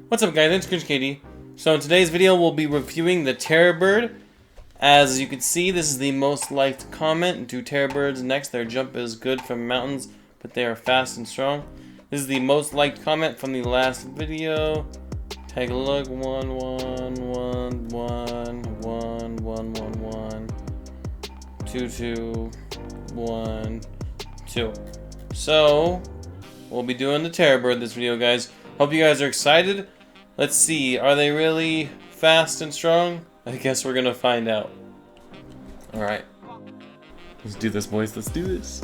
What's up guys, it's Katie. So in today's video we'll be reviewing the Terror Bird. As you can see, this is the most liked comment. Do Terror Birds next. Their jump is good from mountains, but they are fast and strong. This is the most liked comment from the last video. Take a look. 1 1 1 1 1 1 1 1 2 2 1 2. So we'll be doing the Terror Bird this video, guys. Hope you guys are excited. Let's see, are they really fast and strong? I guess we're gonna find out. Alright. Let's do this, boys. Let's do this.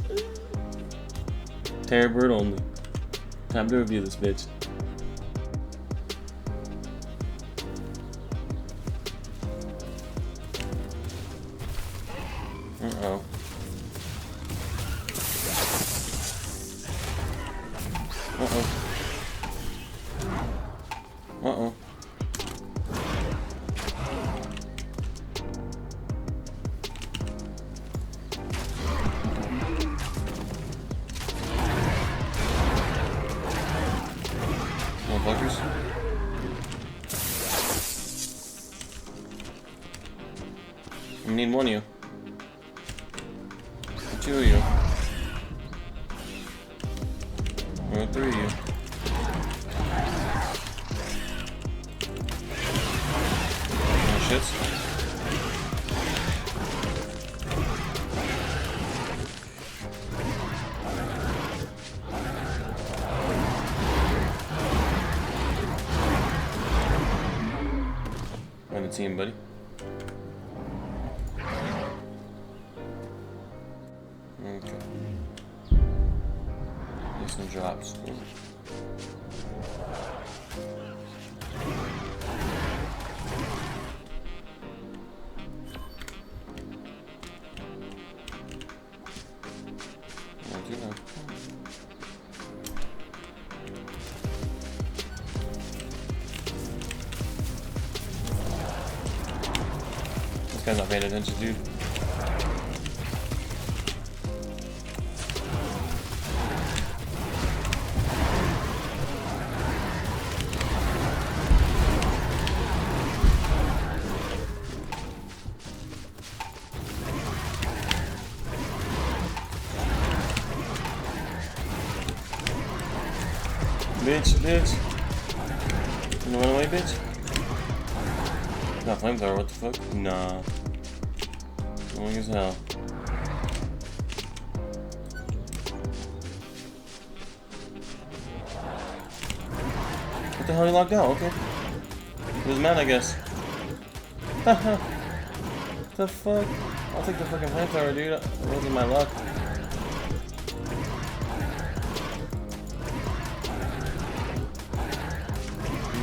Terror Bird only. Time to review this bitch. Uh-oh. Uh-oh. Uh-oh. Motherfuckers. I need one of you. Two of you. Or three of you. Shits. On the team, buddy. Okay. There's some drops. Cool. This guy's not paying attention, dude. Bitch. You run away, bitch? Not flamethrower, what the fuck? Nah. Annoying as hell. What the hell, he locked out? Okay. He was mad, I guess. Haha. What the fuck? I'll take the fucking flamethrower, dude. It wasn't my luck.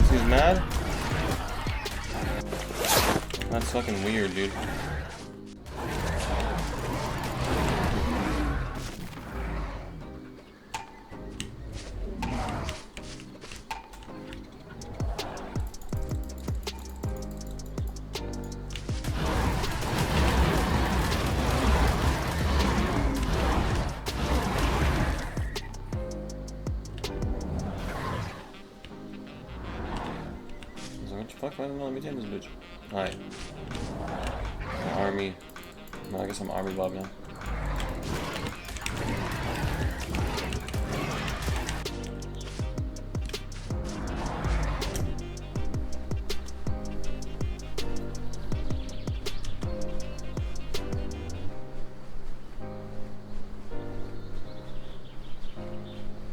He's mad? That's fucking weird, dude. Fuck, I don't know, let me take this bitch. Alright. Army. No, I guess I'm Army Bob now.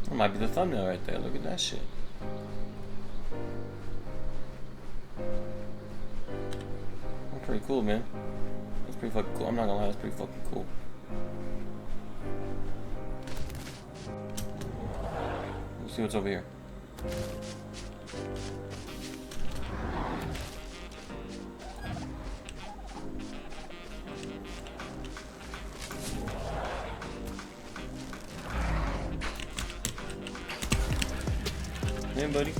That might be the thumbnail right there, look at that shit. Pretty cool, man. That's pretty fucking cool. I'm not gonna lie, that's pretty fucking cool. Let's see what's over here. Hey, buddy.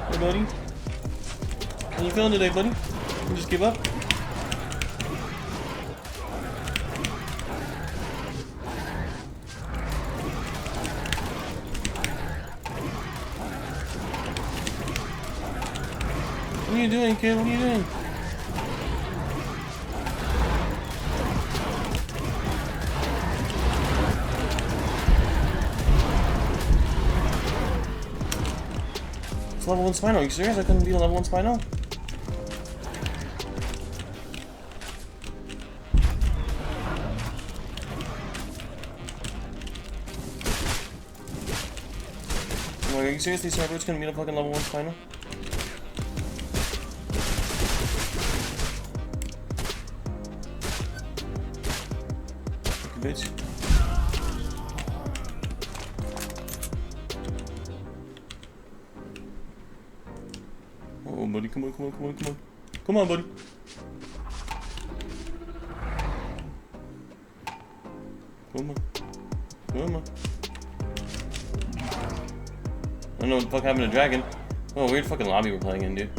Hey, buddy. How you feeling today, buddy? You just give up? What are you doing, kid? What are you doing? It's level 1 Spino. Are you serious? I couldn't be a level 1 Spino? Are you serious? These servers couldn't beat a fucking level 1 Spino? Bitch. Oh, buddy, come on, come on, come on, come on. Come on, buddy. Come on. Come on. I don't know what the fuck happened to Dragon. Oh, weird fucking lobby we're playing in, dude.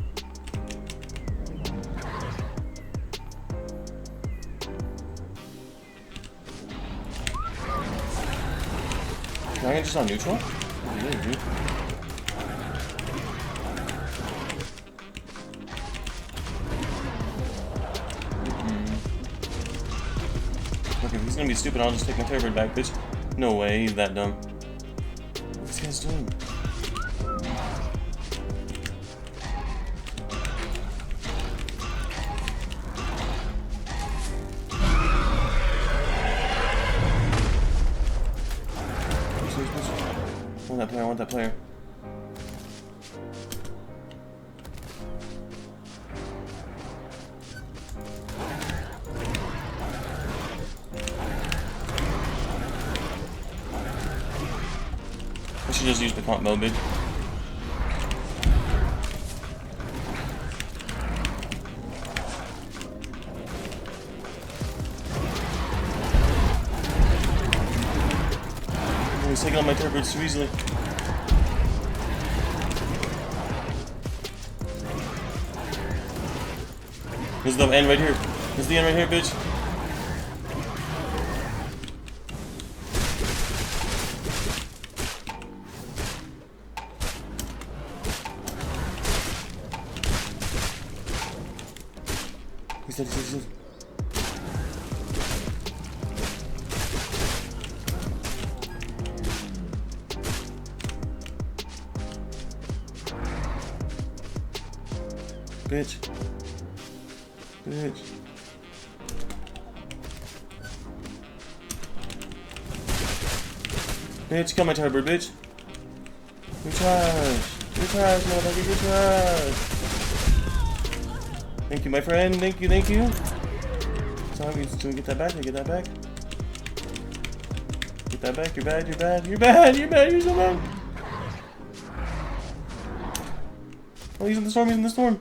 Dragon just on neutral? Really, dude. Okay, if he's gonna be stupid, I'll just take my Terrorbird back, bitch. No way, he's that dumb. What this guy's doing? I want that player, I want that player. I should just use the comp mode, bitch. He's taking on my Terrorbirds too easily. This is the end right here. This is the end right here, bitch. He's dead, he's dead. Bitch. Bitch. Bitch, kill my Terrorbird, bitch. You're trash. You're trash, motherfucker. You're trash. Thank you, my friend. Thank you, thank you. So I'm going to get that back. Get that back. Get that back. You're bad. You're bad. You're bad. You're bad. You're so bad. Oh, he's in the storm. He's in the storm.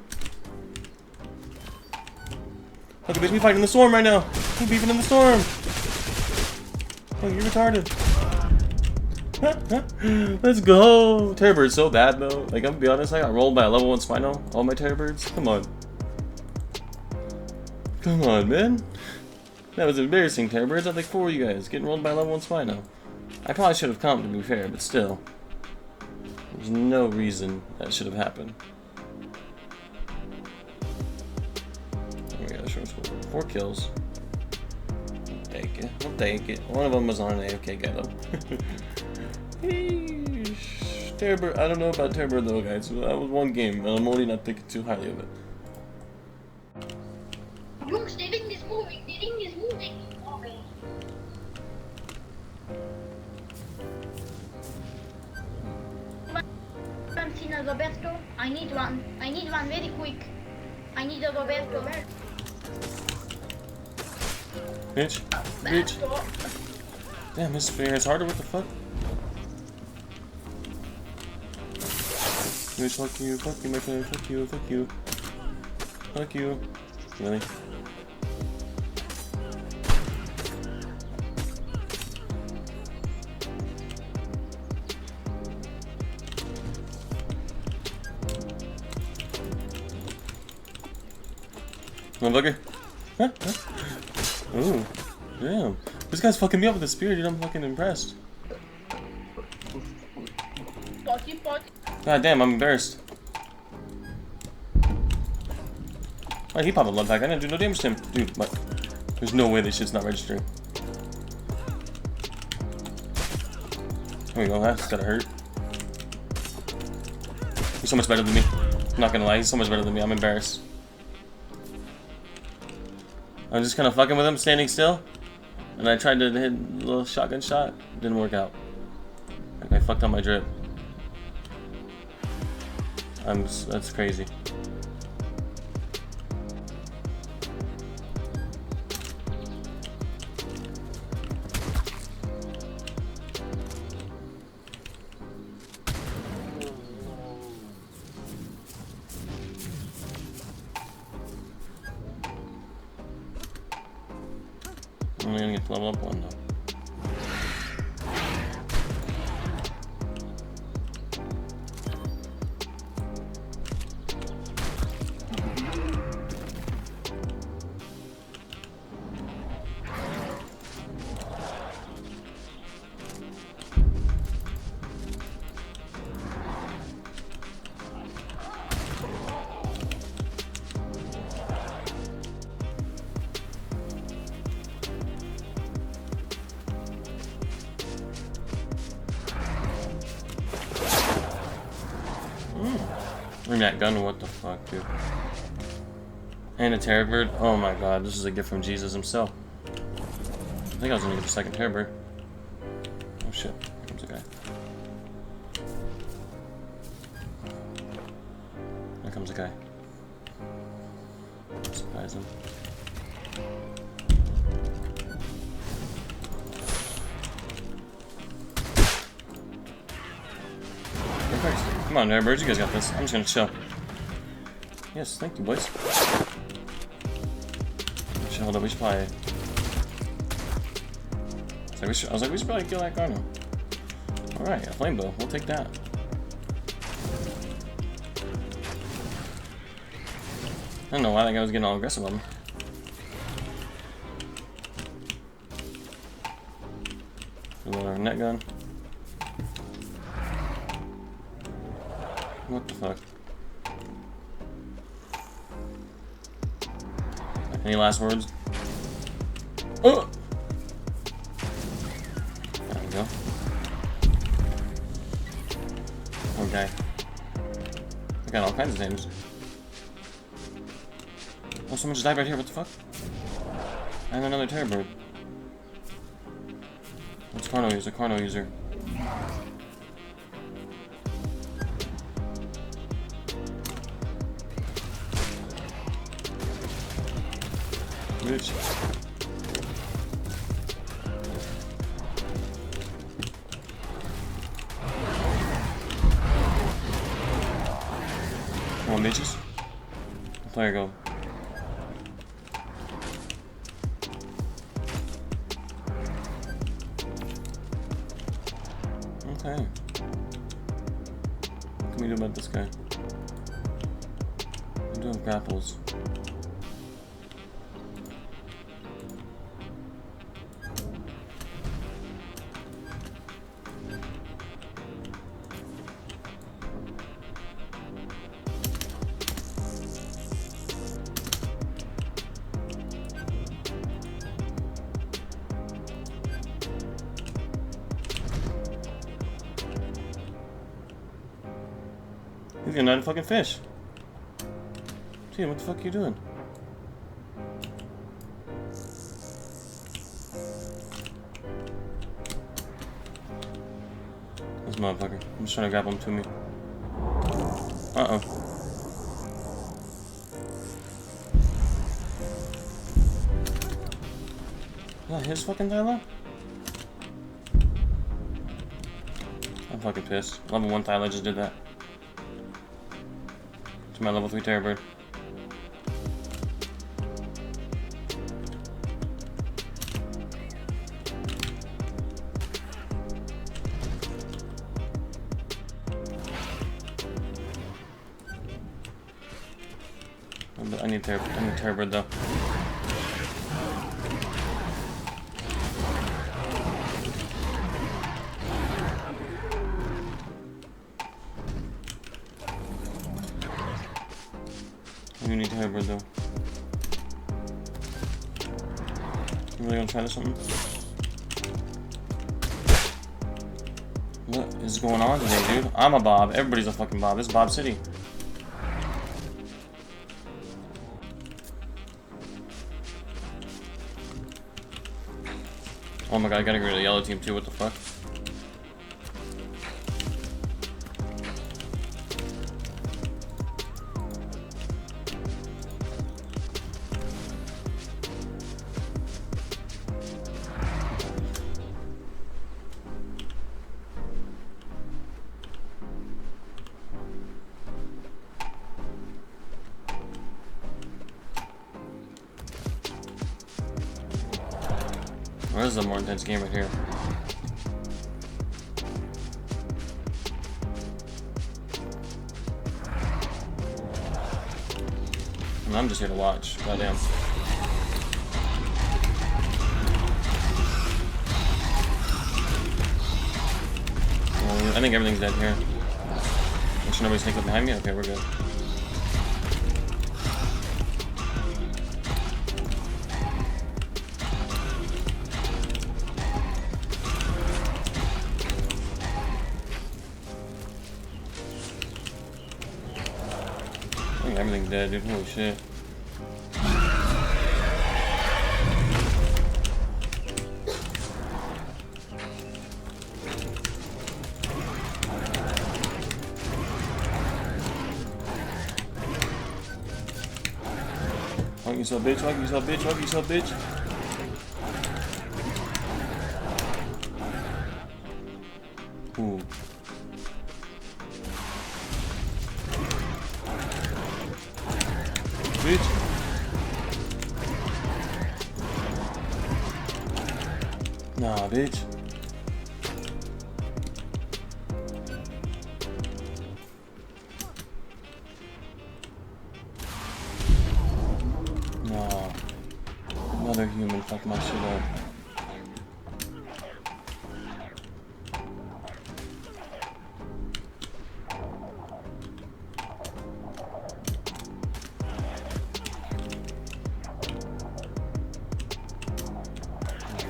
Okay, bitch, we fighting in the storm right now. We're beefing in the storm. Oh, you're retarded. Let's go. Terrorbird's so bad though. Like, I'm gonna be honest, I got rolled by a level 1 Spino. All my Terrorbirds. Come on. Come on, man. That was embarrassing, Terrorbirds. I had like 4 of you guys getting rolled by a level 1 Spino. I probably should have come, to be fair, but still. There's no reason that should have happened. 4 kills. I'll take it. I'll take it. One of them was on an AFK guy though. Terrorbird. I don't know about Terrorbird though, guys. That was one game, and I'm only not thinking too highly of it. Jungs, der Ring ist moving. Der Ring ist moving. Okay. I've seen a Roberto. I need one. I need one very quick. I need a Roberto. Bitch. Bitch. Damn, this spear is harder. What the fuck? Bitch, fuck you, my friend. Fuck you, fuck you. Fuck you. Really? Motherfucker. Huh? Huh? Ooh, damn. This guy's fucking me up with the spear, dude. I'm fucking impressed. Potty. God damn, I'm embarrassed. Oh, he popped a blood pack. I didn't do no damage to him. Dude, what? There's no way this shit's not registering. There we go, that's gotta hurt. He's so much better than me. I'm not gonna lie, he's so much better than me. I'm embarrassed. I'm just kind of fucking with him, standing still. And I tried to hit a little shotgun shot. Didn't work out. Like, I fucked on my drip. That's crazy. I'm only gonna get to level up one though. Bring that gun, what the fuck, dude. And a terror bird. Oh my god, this is a gift from Jesus himself. I think I was gonna get the second terror bird. Oh shit, here comes a guy. There comes a guy. Surprise him. Come on, Airbirds, you guys got this. I'm just gonna chill. Yes, thank you, boys. Actually, hold up, we should probably... I was like, we should probably kill that Garno. Alright, a flame bow. We'll take that. I don't know why that guy was getting all aggressive on me. Another net gun. What the fuck? Any last words? Oh! There we go. Okay. I got all kinds of damage. Oh, someone just died right here. What the fuck? And another terror bird. What's Carno user? Carno user. Bitch. Come on, bitches. There you go. Okay. What can we do about this guy? We do have grapples. He's gonna not fucking fish. Dude, what the fuck are you doing? This motherfucker. I'm just trying to grab him to me. Uh-oh. Is that his fucking Thyla? I'm fucking pissed. Level 1 Thyla just did that. To my level 3 terror bird. I need terror bird though. I do need terror bird though. I'm really gonna try this something. What is going on today, dude? I'm a Bob. Everybody's a fucking Bob. This is Bob City. Oh my god, I gotta get rid of the yellow team too. What the fuck? Oh, this is a more intense game right here. And I'm just here to watch. Goddamn. Well, I think everything's dead here. Make sure nobody's sneaking up behind me. Okay, we're good. I think everything's dead, dude. Holy shit. Hug yourself, bitch. Hug yourself, bitch. Hug yourself, bitch. Ooh. Bitch. Nah, bitch. Nah. Another human fucked my shit up.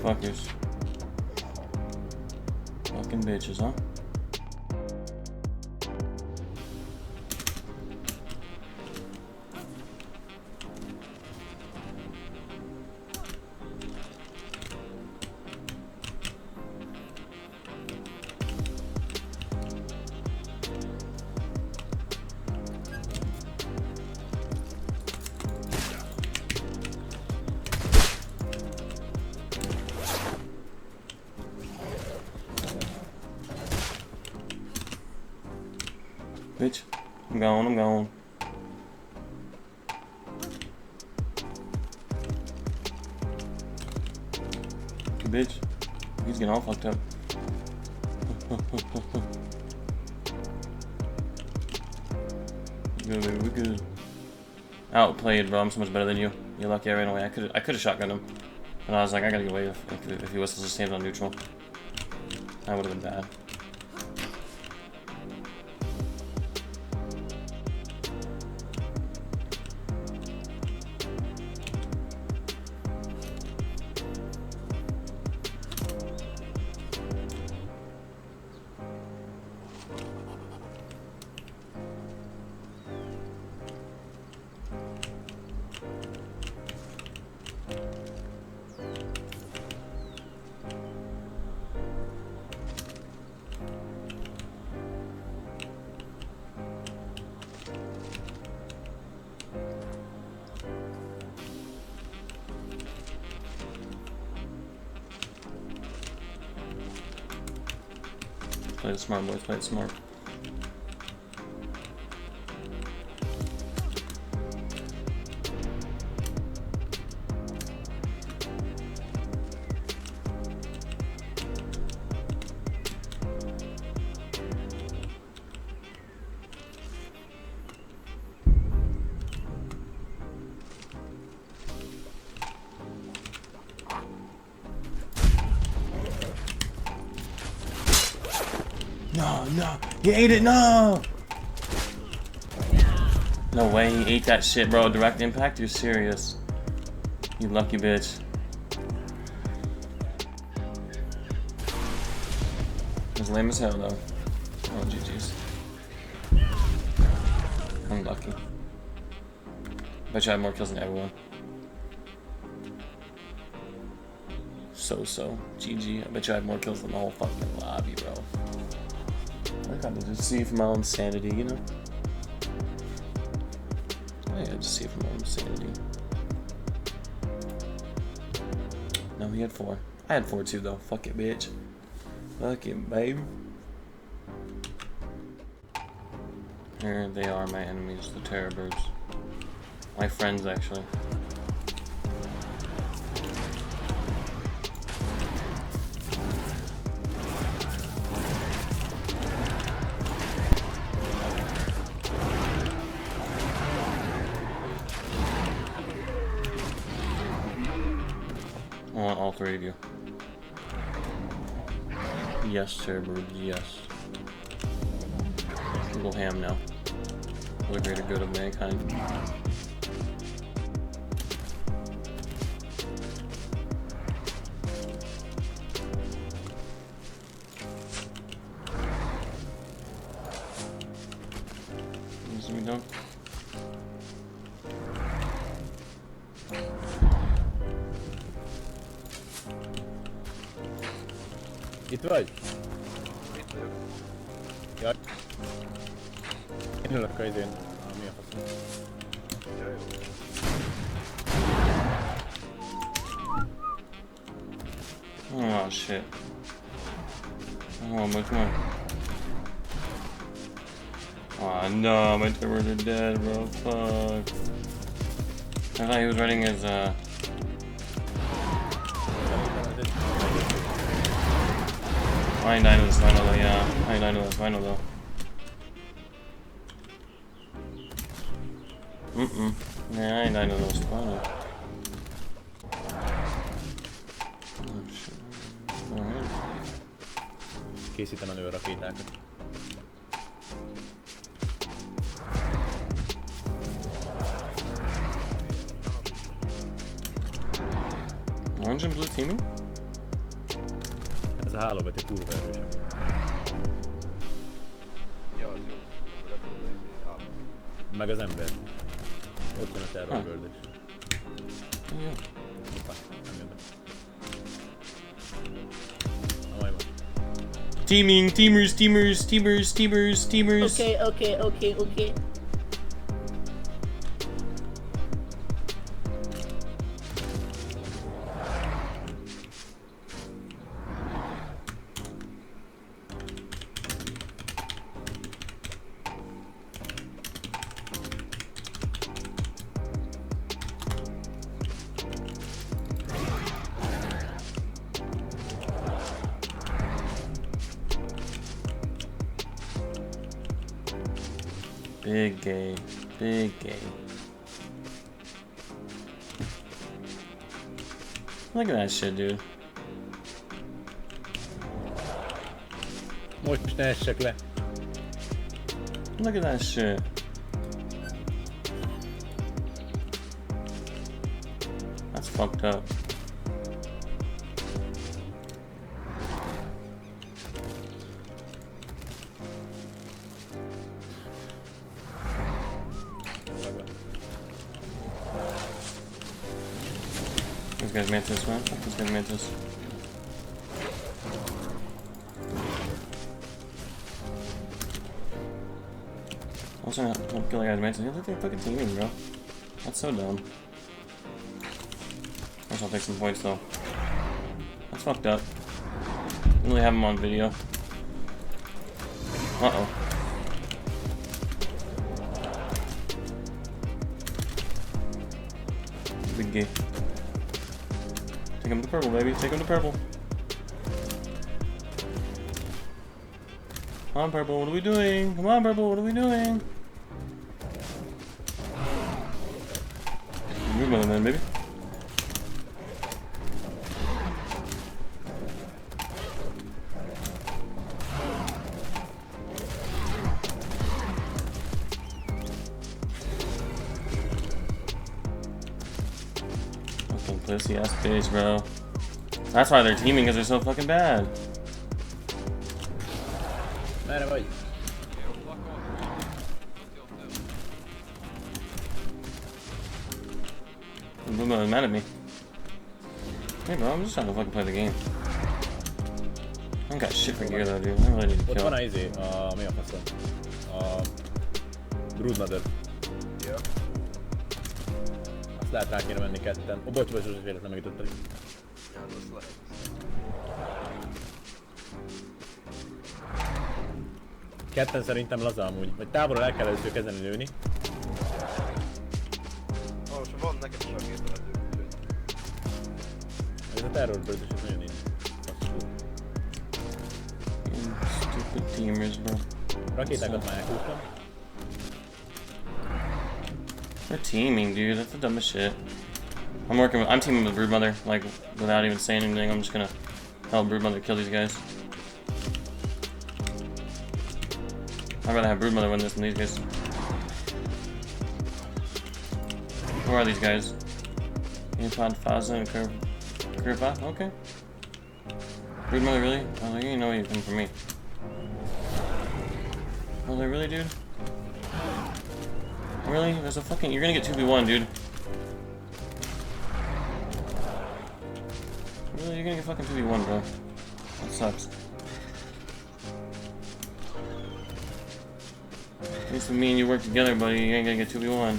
Fuckers. Fucking bitches, huh? Bitch, I'm gone, I'm gone. Bitch, he's getting all fucked up. Good, baby, we good. Outplayed, bro. I'm so much better than you. You're lucky I ran away. I could have shotgunned him, but I was like, I gotta get away if he was to stand on neutral. That would have been bad. Play it smart, boys. Play it smart. No, no, he ate it, no! No way, he ate that shit, bro. Direct impact? You're serious. You lucky bitch. It's lame as hell though. Oh, GG's. Unlucky. Bet you I have more kills than everyone. So. GG. I bet you I have more kills than the whole fucking lobby, bro. I gotta just see for my own sanity, you know? I gotta just see for my own sanity. No, he had 4. I had 4 too, though. Fuck it, bitch. Fuck it, babe. Here they are, my enemies, the terror birds. My friends, actually. I want all 3 of you. Yes, terror birds, yes. We'll go ham now. For the greater good of mankind. We don't. Itt vagy? Jaj. Én ülök a izén. Mi a faszom? Oh shit. Oh, but come on. Oh no, my terrors are dead, bro. Fuck. I thought he was running his I ain't dying to this final though, yeah. I ain't dying to this final though. Yeah, I ain't dying to this final. Oh shit. Alright. Készítem elő a rakétákat. Orange and blue teaming? Ez a hálóbeti kurva erősebb. Meg az ember. Ott van a terrorbird is. Yeah. Hoppá, nem jön be. Na majd van. Teaming, teamers. Okay. Big gay. Look at that shit, dude. Most ne essek le. Look at that shit. That's fucked up. This guy's mantis, man. Fuck this guy's mantis. Also, don't kill the guy's mantis. Look at their fucking teaming, bro. That's so dumb. I guess I'll take some points, though. That's fucked up. Didn't really have him on video. Uh-oh. Big gay. Take him to purple, baby. Take him to purple. Come on, purple. What are we doing? Come on, purple. What are we doing? Move on, then, baby. Fucking pussy ass bitch, bro. That's why they're teaming, because they're so fucking bad. Merre vagy? Blue Mother's mad at me. Hey bro, I'm just trying to fucking play the game. I don't got shit for gear though, dude. I really need to Ott kill. van a izé, mi a faszom? A... Brood Mother. Ja. Azt lehet rá kéne menni ketten. Ó, bocs, véletlen megütöttek. Ja, az lehet. Ketten szerintem laza amúgy. Vagy távolról el kell először kezdeni lőni. Most van nekem is a gépelető, úgyhogy... Ez a Terror Bird is nagyon így. Stupid teamers, bro. Rakétákat már elkúrtam. They're teaming, dude. That's the dumbest shit. I'm teaming with Broodmother, like, without even saying anything. I'm just gonna help Broodmother kill these guys. I'd rather have Broodmother win this than these guys. Who are these guys? Anton, Faza, and Kurva? Okay. Broodmother, really? Oh, you know you're coming for me. Oh, they really, dude? Really? There's a fucking... You're gonna get 2v1, dude. Really? You're gonna get fucking 2v1, bro. That sucks. At least with me and you work together, buddy, you ain't gonna get 2v1.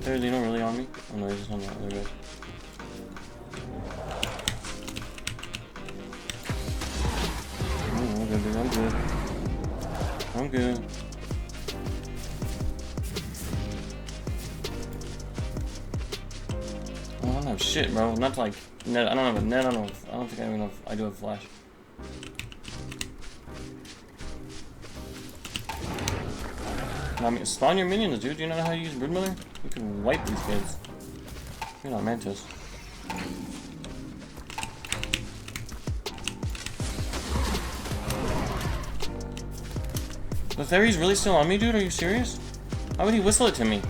There's Zeno really on me? Oh no, he's just on the other guy. Oh, I'm good, dude. I'm good. I'm good. Oh, I don't have shit, bro. Not like net. I don't have a net. I don't think I even know if I do have flash. I mean, spawn your minions, dude. Do you know how to use Broodmother? You can wipe these kids. You're not Mantis. The Fairy's really still on me, dude? Are you serious? Why would he whistle it to me?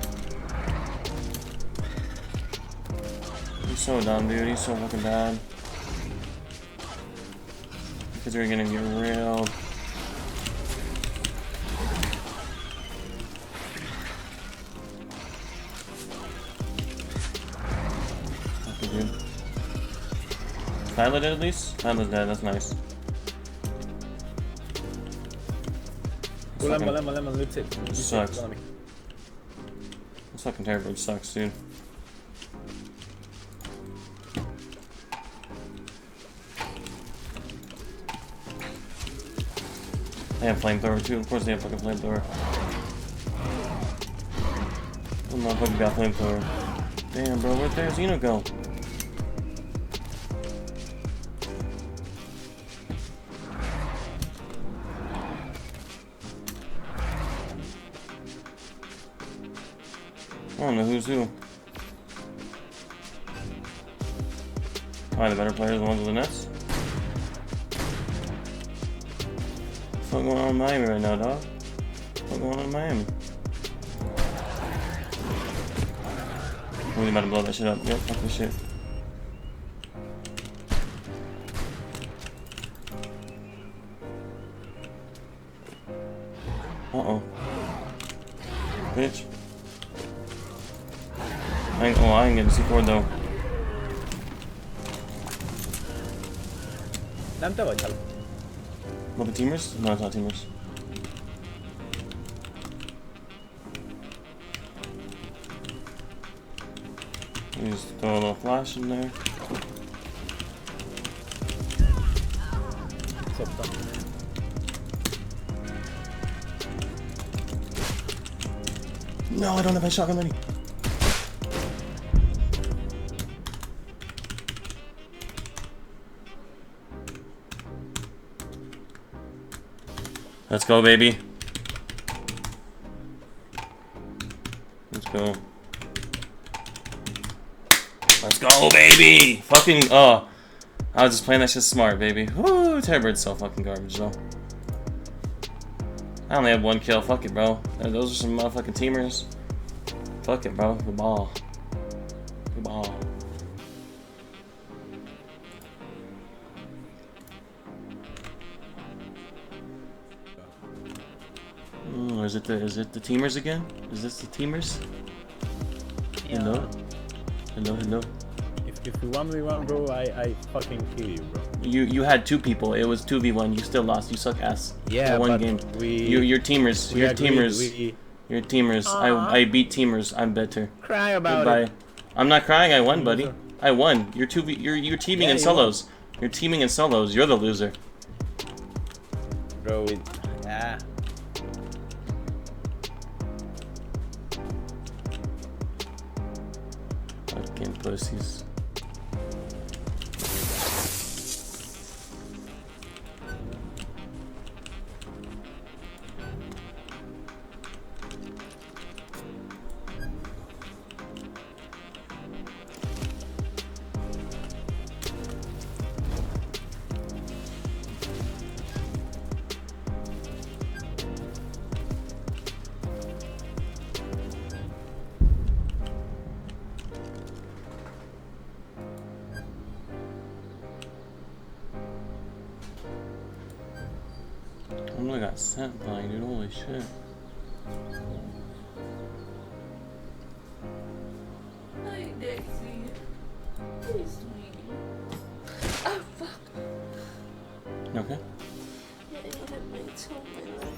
He's so dumb, dude. He's so fucking bad. Because we're gonna get railed. Okay, dude. Tyler dead at least? Tyler's dead, that's nice. Lemon, loops it. Sucks. This fucking Terrorbird sucks, dude. They have flamethrower too. Of course they have fucking flamethrower. Oh, motherfucker got flamethrower. Damn, bro, where'd their Xeno go? I don't know who's who. Probably the better players, the ones with the nets. What's going on in Miami right now, dog? What's going on in Miami? Really about to blow that shit up. Yep, fuck this shit. Uh-oh. Bitch. I ain't getting C4 though. Nem te vagy, hello. What, the teamers? No, it's not teamers. You just throw a little flash in there. Szoptam. No, I don't have my shotgun ready. Let's go, baby. Let's go. Let's go, baby! Fucking, oh. I was just playing that shit smart, baby. Woo, Terrorbird's so fucking garbage, though. I only have one kill. Fuck it, bro. Those are some motherfucking teamers. Fuck it, bro. Good ball. Good ball. is it the teamers again? Is this the teamers? Yeah. Hello? Hello? If you 1v1, bro, I fucking kill you, bro. You had 2 people. It was 2v1. You still lost. You suck ass. Yeah, one but game. we... You're teamers. we You're agreed, teamers. You're teamers. I beat teamers. I'm better. Cry about Goodbye. it. I'm not crying. I won, buddy. Loser. I won. You're teaming in you solos. You're teaming in solos. You're the loser. Bro, yeah. Fucking pussies. I really got sent by, dude. Holy shit. Hi, Daisy. Hey, sweetie. Oh, fuck. You okay? Yeah, you hit me too, my leg.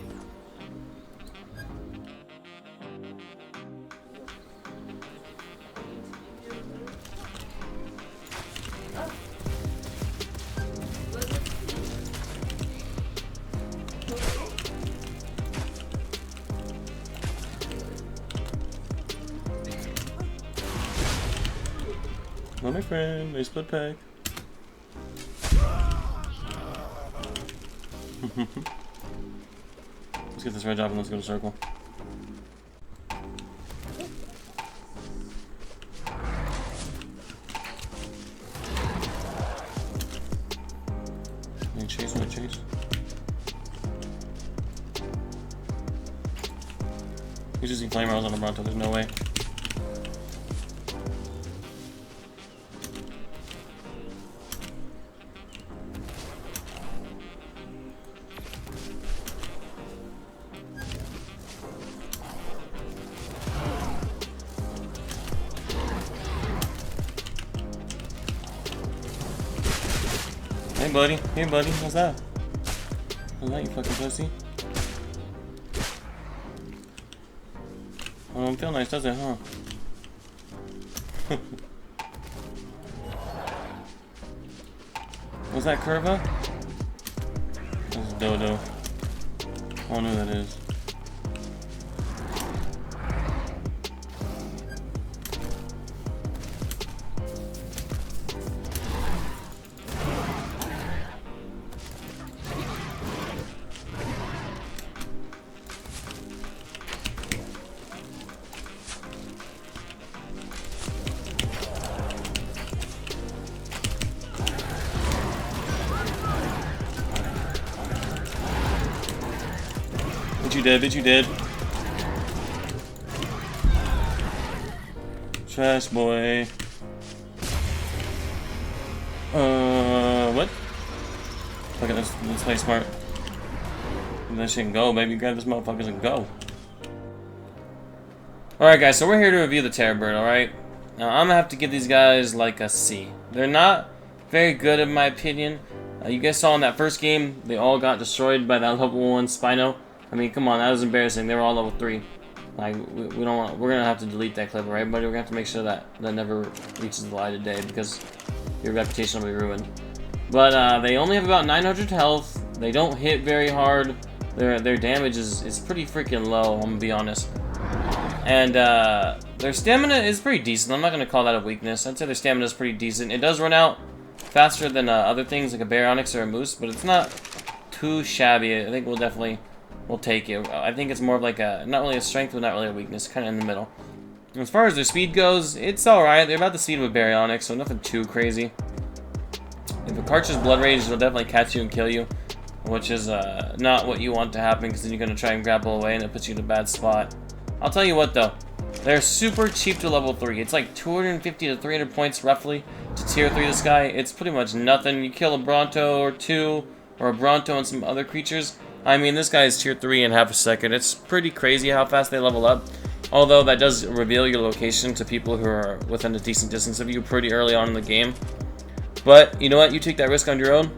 Hello, my friend. Nice split pack. Let's get this red job and let's go to circle. Wanna chase? He's using flame arrows on the Bronto, there's no way. Hey buddy, what's that? What's that, you fucking pussy? Oh, don't feel nice, does it, huh? Was that Curva? That's Dodo. I don't know who that is. Bitch, you did. Trash boy. What? Okay, let's play smart. Let that shit go, baby. Grab this motherfuckers and go. Alright, guys, so we're here to review the Terror Bird, alright? Now, I'm gonna have to give these guys like a C. They're not very good, in my opinion. You guys saw in that first game, they all got destroyed by that level 1 Spino. I mean, come on, that was embarrassing. They were all level 3. Like, we don't want. We're gonna have to delete that clip, right, buddy? We're gonna have to make sure that that never reaches the light of day because your reputation will be ruined. But they only have about 900 health. They don't hit very hard. Their damage is pretty freaking low. I'm gonna be honest. And their stamina is pretty decent. I'm not gonna call that a weakness. I'd say their stamina is pretty decent. It does run out faster than other things like a Baryonyx or a Moose, but it's not too shabby. I think we'll take it. I think it's more of like a, not really a strength, but not really a weakness, kind of in the middle. And as far as their speed goes, it's alright. They're about the speed of a Baryonyx, so nothing too crazy. If a Karch's Blood Rage, it'll definitely catch you and kill you, which is not what you want to happen, because then you're going to try and grapple away, and it puts you in a bad spot. I'll tell you what, though. They're super cheap to level 3. It's like 250 to 300 points, roughly, to tier 3 this guy. It's pretty much nothing. You kill a Bronto or two, or a Bronto and some other creatures, I mean, this guy is tier 3 in half a second. It's pretty crazy how fast they level up. Although that does reveal your location to people who are within a decent distance of you pretty early on in the game. But you know what? You take that risk on your own.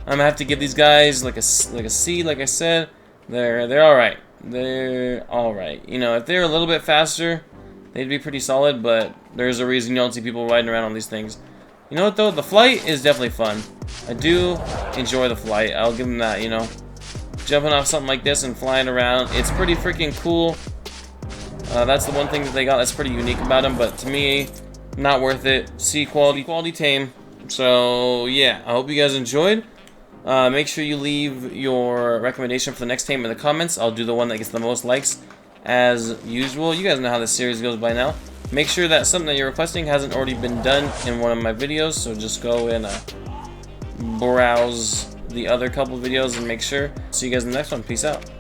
I'm gonna have to give these guys like a C, like I said. They're all right. They're all right. You know, if they're a little bit faster, they'd be pretty solid. But there's a reason you don't see people riding around on these things. You know what though? The flight is definitely fun. I do enjoy the flight. I'll give them that. You know, jumping off something like this and flying around, it's pretty freaking cool. That's the one thing that they got that's pretty unique about them. But to me, not worth it. C quality tame. So yeah, I hope you guys enjoyed. Make sure you leave your recommendation for the next tame in the comments. I'll do the one that gets the most likes as usual. You guys know how this series goes by now. Make sure that something that you're requesting hasn't already been done in one of my videos, so just go and browse the other couple videos and make sure. See you guys in the next one. Peace out.